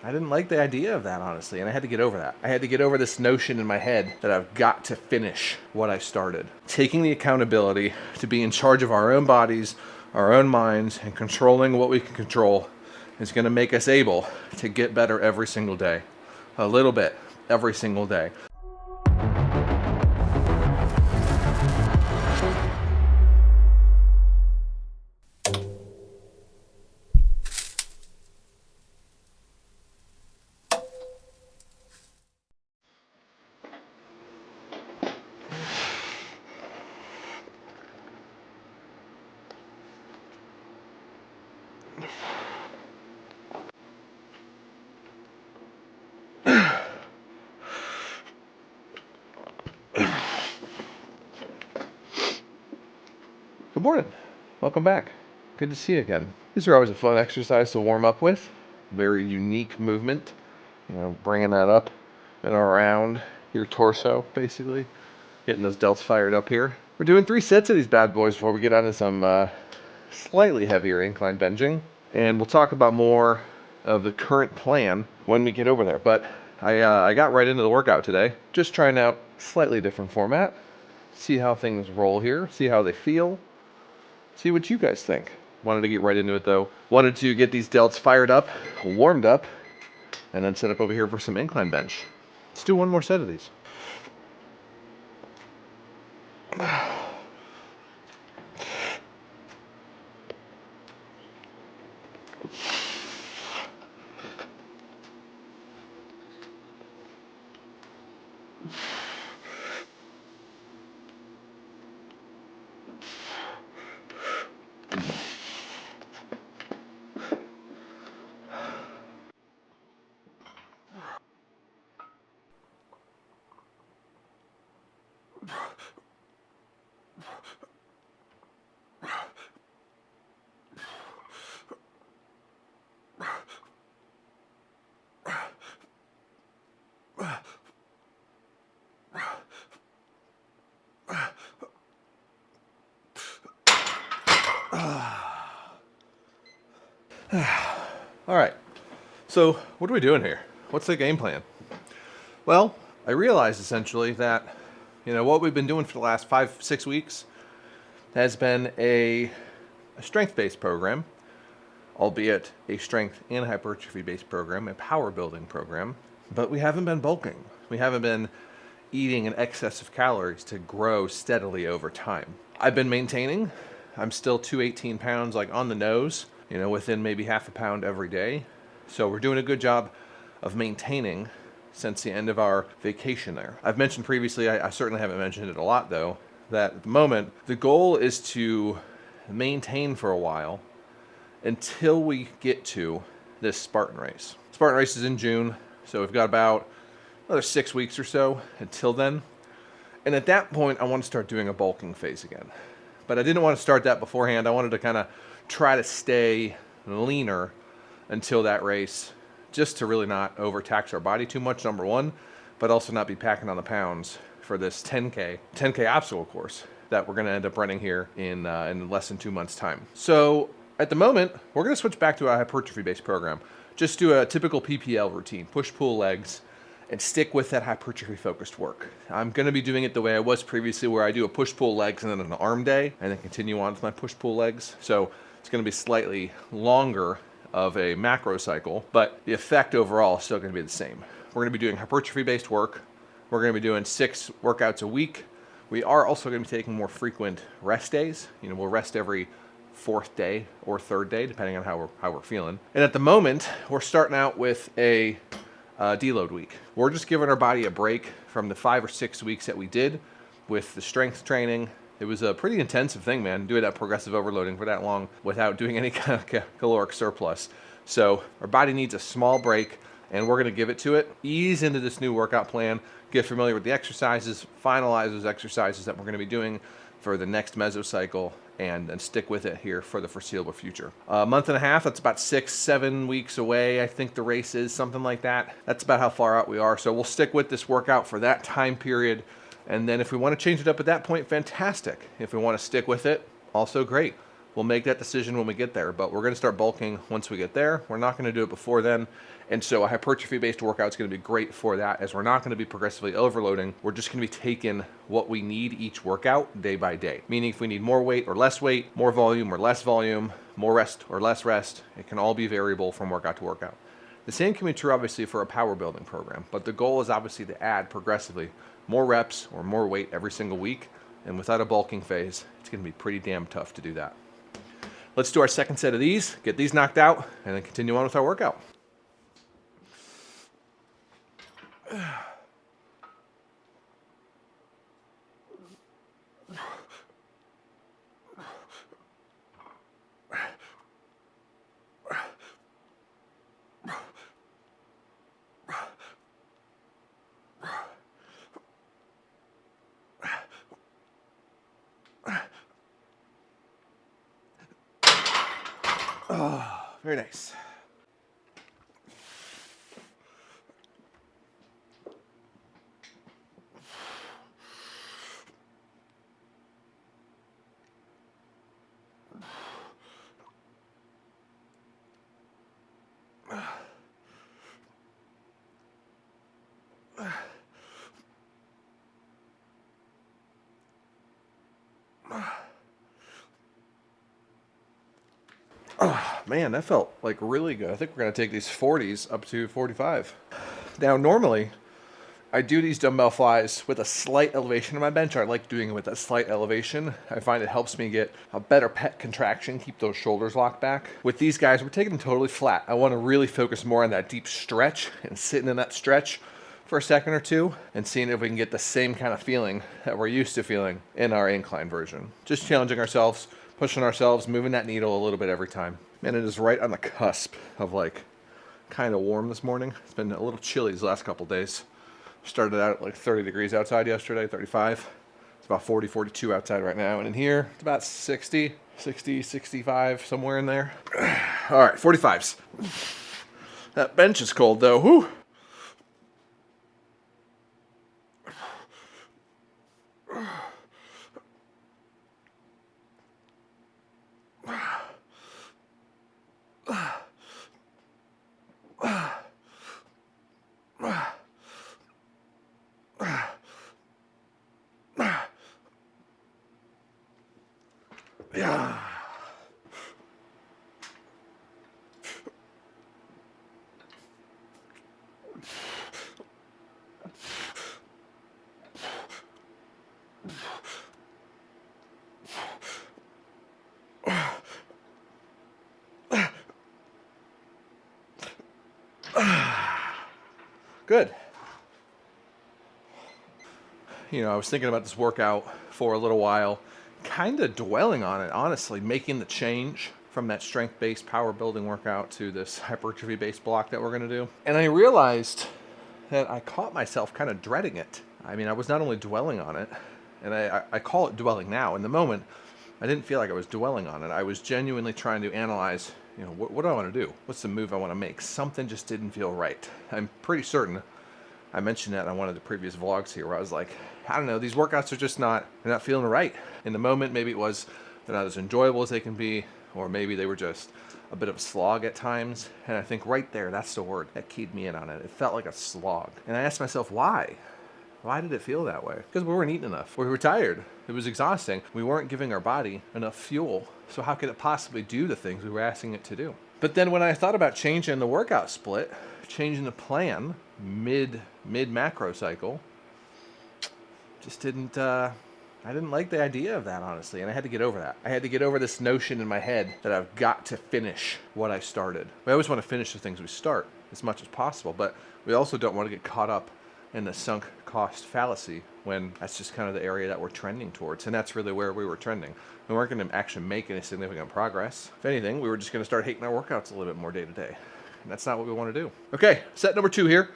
I didn't like the idea of that, honestly, and I had to get over that. I had to get over this notion in my head that I've got to finish what I started. Taking the accountability to be in charge of our own bodies, our own minds, and controlling what we can control is going to make us able to get better every single day. A little bit every single day. Good morning. Welcome back. Good to see you again. These are always a fun exercise to warm up with. Very unique movement. Bringing that up and around your torso, basically. Getting those delts fired up here. We're doing 3 sets of these bad boys before we get onto some slightly heavier incline benching. And we'll talk about more of the current plan when we get over there. But I got right into the workout today. Just trying out slightly different format. See how things roll here. See how they feel. See what you guys think. Wanted to get right into it though. Wanted to get these delts fired up, warmed up, and then set up over here for some incline bench. Let's do one more set of these. All right, so what are we doing here? What's the game plan? Well, I realized essentially that, what we've been doing for the last 5-6 weeks has been a strength-based program, albeit a strength and hypertrophy-based program, a power building program, but we haven't been bulking. We haven't been eating an excess of calories to grow steadily over time. I've been maintaining. I'm still 218 pounds, like on the nose, within maybe half a pound every day. So we're doing a good job of maintaining since the end of our vacation there. I've mentioned previously, I certainly haven't mentioned it a lot though, that at the moment, the goal is to maintain for a while until we get to this Spartan race. Spartan race is in June, so we've got about another 6 weeks or so until then. And at that point, I want to start doing a bulking phase again. But I didn't want to start that beforehand. I wanted to kind of try to stay leaner until that race, just to really not overtax our body too much, number one, but also not be packing on the pounds for this 10K obstacle course that we're going to end up running here in less than 2 months' time. So at the moment, we're going to switch back to a hypertrophy-based program. Just do a typical PPL routine, push-pull legs, and stick with that hypertrophy-focused work. I'm going to be doing it the way I was previously, where I do a push-pull legs and then an arm day, and then continue on with my push-pull legs. So it's going to be slightly longer of a macro cycle, but the effect overall is still going to be the same. We're going to be doing hypertrophy-based work. We're going to be doing 6 workouts a week. We are also going to be taking more frequent rest days. We'll rest every 4th day or 3rd day, depending on how we're feeling. And at the moment, we're starting out with a deload week. We're just giving our body a break from the 5 or 6 weeks that we did with the strength training. It was a pretty intensive thing, man, doing that progressive overloading for that long without doing any kind of caloric surplus. So our body needs a small break, and we're going to give it to it. Ease into this new workout plan, get familiar with the exercises, finalize those exercises that we're going to be doing for the next mesocycle, and stick with it here for the foreseeable future. A month and a half, that's about 6-7 weeks away. I think the race is something like that. That's about how far out we are. So we'll stick with this workout for that time period. And then if we want to change it up at that point, fantastic. If we want to stick with it, also great. We'll make that decision when we get there, but we're going to start bulking once we get there. We're not going to do it before then. And so a hypertrophy-based workout is going to be great for that, as we're not going to be progressively overloading. We're just going to be taking what we need each workout day by day. Meaning if we need more weight or less weight, more volume or less volume, more rest or less rest, it can all be variable from workout to workout. The same can be true obviously for a power building program, but the goal is obviously to add progressively more reps or more weight every single week. And without a bulking phase, it's going to be pretty damn tough to do that. Let's do our second set of these, get these knocked out, and then continue on with our workout. Oh, very nice. Oh, man, that felt like really good. I think we're going to take these 40s up to 45. Now, normally, I do these dumbbell flies with a slight elevation in my bench. I like doing it with a slight elevation. I find it helps me get a better pec contraction, keep those shoulders locked back. With these guys, we're taking them totally flat. I want to really focus more on that deep stretch and sitting in that stretch for a second or two and seeing if we can get the same kind of feeling that we're used to feeling in our incline version. Just challenging ourselves, pushing ourselves, moving that needle a little bit every time. Man, it is right on the cusp of like kind of warm this morning. It's been a little chilly these last couple days. Started out at like 30 degrees outside yesterday, 35. It's about 40, 42 outside right now. And in here, it's about 60, 65, somewhere in there. All right, 45s. That bench is cold though. Whew. Yeah. Good. You know, I was thinking about this workout for a little while, kind of dwelling on it, honestly, making the change from that strength-based power building workout to this hypertrophy-based block that we're going to do. And I realized that I caught myself kind of dreading it. I mean, I was not only dwelling on it, and I call it dwelling now. In the moment, I didn't feel like I was dwelling on it. I was genuinely trying to analyze, you know, what do I want to do? What's the move I want to make? Something just didn't feel right. I'm pretty certain I mentioned that on one of the previous vlogs here where I was like, I don't know, these workouts are just they're not feeling right. In the moment, maybe it was they're not as enjoyable as they can be, or maybe they were just a bit of a slog at times. And I think right there, that's the word that keyed me in on it. It felt like a slog. And I asked myself, why? Why did it feel that way? Because we weren't eating enough. We were tired. It was exhausting. We weren't giving our body enough fuel. So how could it possibly do the things we were asking it to do? But then when I thought about changing the workout split, changing the plan mid macro cycle, just didn't, I didn't like the idea of that, honestly, and I had to get over that. I had to get over this notion in my head that I've got to finish what I started. We always want to finish the things we start as much as possible, but we also don't want to get caught up in the sunk cost fallacy when that's just kind of the area that we're trending towards, and that's really where we were trending. We weren't going to actually make any significant progress. If anything, we were just going to start hating our workouts a little bit more day to day. And that's not what we want to do. Okay, set number 2 here.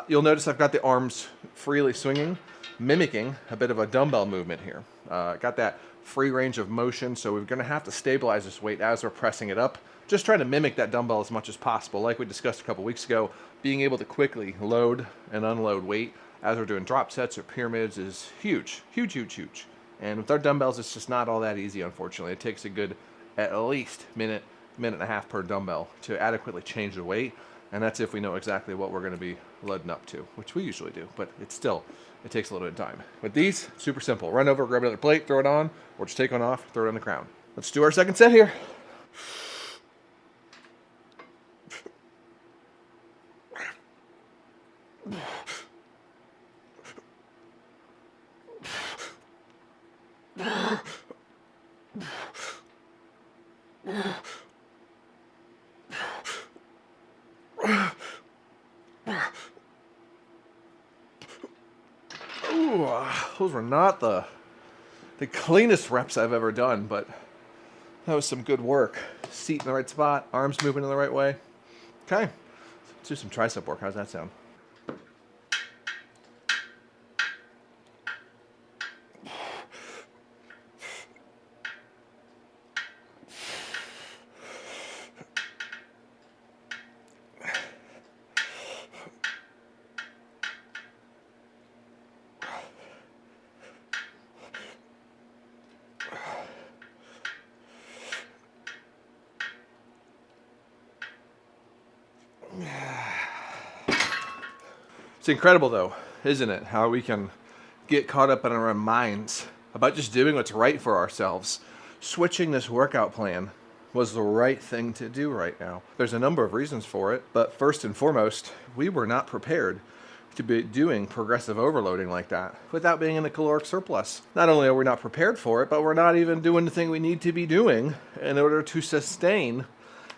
You'll notice I've got the arms freely swinging, mimicking a bit of a dumbbell movement here. Got that free range of motion, so we're going to have to stabilize this weight as we're pressing it up. Just trying to mimic that dumbbell as much as possible. Like we discussed a couple weeks ago, being able to quickly load and unload weight as we're doing drop sets or pyramids is huge, huge, huge, huge. And with our dumbbells, it's just not all that easy, unfortunately. It takes a good at least minute and a half per dumbbell to adequately change the weight. And that's if we know exactly what we're going to be leading up to, which we usually do, but it takes a little bit of time. With these, super simple. Run over, grab another plate, throw it on, or just take one off, throw it on the ground. Let's do our second set here. Ooh, those were not the cleanest reps I've ever done, but that was some good work. Seat in the right spot, arms moving in the right way. Okay, let's do some tricep work. How's that sound? It's incredible, though, isn't it? How we can get caught up in our own minds about just doing what's right for ourselves. Switching this workout plan was the right thing to do right now. There's a number of reasons for it, but first and foremost, we were not prepared to be doing progressive overloading like that without being in a caloric surplus. Not only are we not prepared for it, but we're not even doing the thing we need to be doing in order to sustain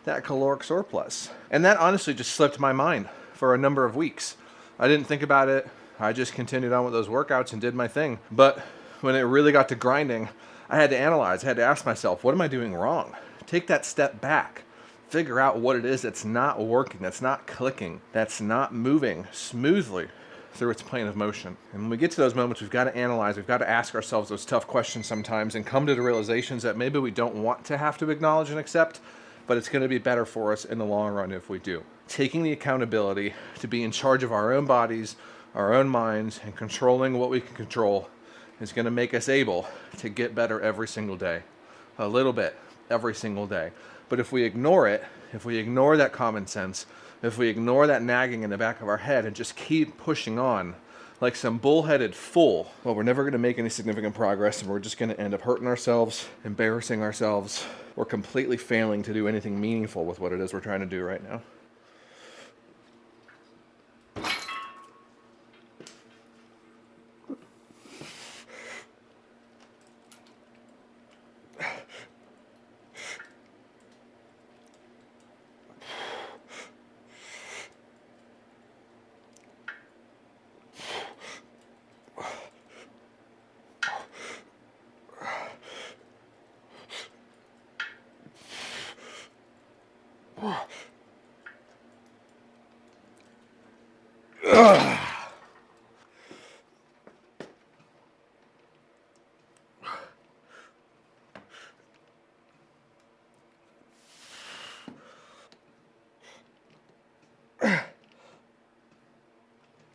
that caloric surplus. And that honestly just slipped my mind for a number of weeks. I didn't think about it. I just continued on with those workouts and did my thing. But when it really got to grinding, I had to analyze. I had to ask myself, what am I doing wrong? Take that step back. Figure out what it is that's not working, that's not clicking, that's not moving smoothly through its plane of motion. And when we get to those moments, we've got to analyze, we've got to ask ourselves those tough questions sometimes and come to the realizations that maybe we don't want to have to acknowledge and accept, but it's going to be better for us in the long run if we do. Taking the accountability to be in charge of our own bodies, our own minds, and controlling what we can control is going to make us able to get better every single day. A little bit every single day. But if we ignore it, if we ignore that common sense, if we ignore that nagging in the back of our head and just keep pushing on like some bullheaded fool, well, we're never going to make any significant progress, and we're just going to end up hurting ourselves, embarrassing ourselves, or completely failing to do anything meaningful with what it is we're trying to do right now.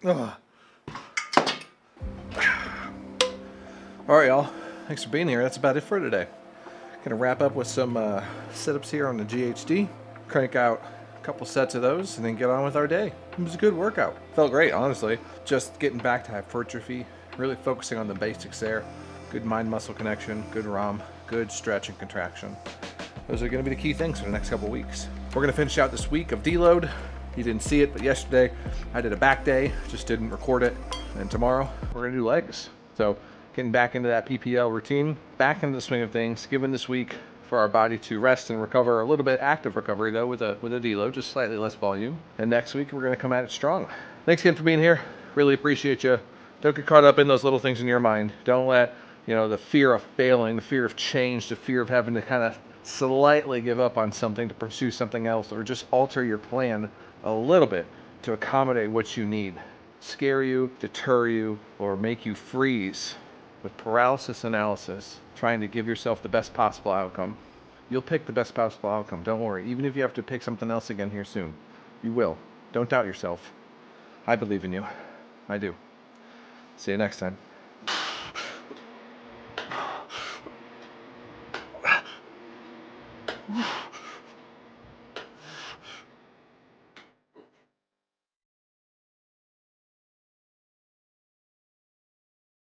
All right, y'all. Thanks for being here. That's about it for today. Gonna wrap up with some sit-ups here on the GHD. Crank out a couple sets of those, and then get on with our day. It was a good workout. Felt great, honestly. Just getting back to hypertrophy, really focusing on the basics there. Good mind-muscle connection, good ROM, good stretch and contraction. Those are gonna be the key things for the next couple weeks. We're gonna finish out this week of deload. You didn't see it, but yesterday I did a back day, just didn't record it. And tomorrow we're gonna do legs. So getting back into that PPL routine, back into the swing of things, given this week for our body to rest and recover a little bit, active recovery though, with a deload, just slightly less volume. And next week we're gonna come at it strong. Thanks again for being here. Really appreciate you. Don't get caught up in those little things in your mind. Don't let, the fear of failing, the fear of change, the fear of having to kind of slightly give up on something to pursue something else, or just alter your plan a little bit to accommodate what you need, scare you, deter you, or make you freeze with paralysis analysis, trying to give yourself the best possible outcome. You'll pick the best possible outcome, don't worry. Even if you have to pick something else again here soon, you will. Don't doubt yourself. I believe in you. I do. See you next time.